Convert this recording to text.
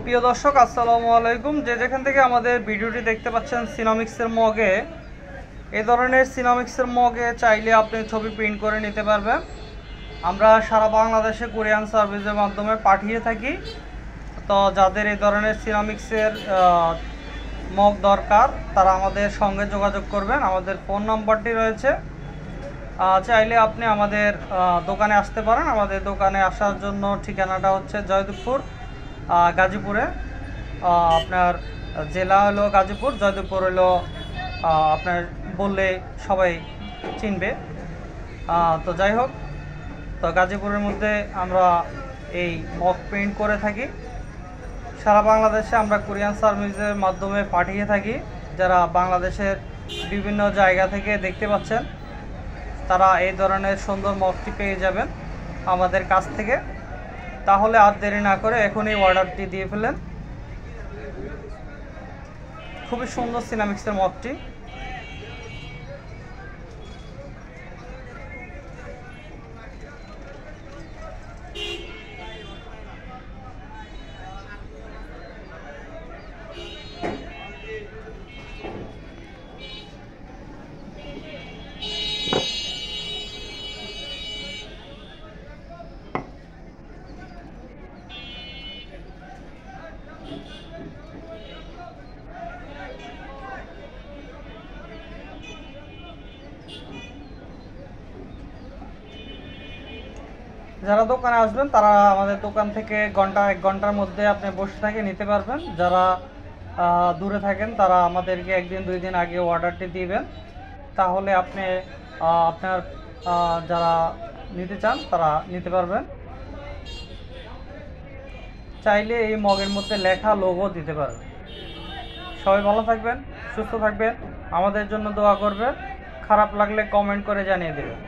প্রিয় দর্শক আসসালামু আলাইকুম। যে যেখান থেকে আমাদের ভিডিওটি দেখতে পাচ্ছেন সিনোমিক্সের মগে, এই ধরনের সিনোমিক্সের মগে চাইলে আপনি ছবি প্রিন্ট করে নিতে পারবেন। আমরা সারা বাংলাদেশে কুরিয়ার সার্ভিসের মাধ্যমে পাঠিয়ে থাকি। তো যাদের এই ধরনের সিনোমিক্সের মগ দরকার তারা আমাদের সঙ্গে যোগাযোগ করবেন। আমাদের ফোন নাম্বারটি রয়েছে, চাইলে আপনি আমাদের দোকানে আসতে পারেন। আমাদের দোকানে আসার জন্য ঠিকানাটা হচ্ছে জয়দেবপুর, গাজীপুরে। আপনার জেলা হলো গাজীপুর, জয়দেবপুর হলো আপনার বললে সবাই চিনবে। তো যাই হোক, তো গাজীপুরের মধ্যে আমরা এই মগ প্রিন্ট করে থাকি। সারা বাংলাদেশে আমরা কুরিয়ার সার্ভিসের মাধ্যমে পাঠিয়ে থাকি। যারা বাংলাদেশের বিভিন্ন জায়গা থেকে দেখতে পাচ্ছেন তারা এই ধরনের সুন্দর মগটি পেয়ে যাবেন আমাদের কাছ থেকে। তাহলে আর দেরি না করে এখনই অর্ডারটি দিয়ে ফেলেন। খুবই সুন্দর সিনোমিক্সের মগটি। যারা দোকানে আসবেন তারা আমাদের দোকান থেকে এক ঘন্টার মধ্যে আপনি বসে থেকে নিতে পারবেন। যারা দূরে থাকেন তারা আমাদেরকে একদিন দুই দিন আগে অর্ডারটি দিবেন। তাহলে আপনি আপনার যারা নিতে চান তারা নিতে পারবেন। চাইলে এই মগের মধ্যে লেখা লোগো দিতে পারবেন। সবাই ভালো থাকবেন, সুস্থ থাকবেন, আমাদের জন্য দোয়া করবেন। খারাপ লাগলে কমেন্ট করে জানিয়ে দেবেন।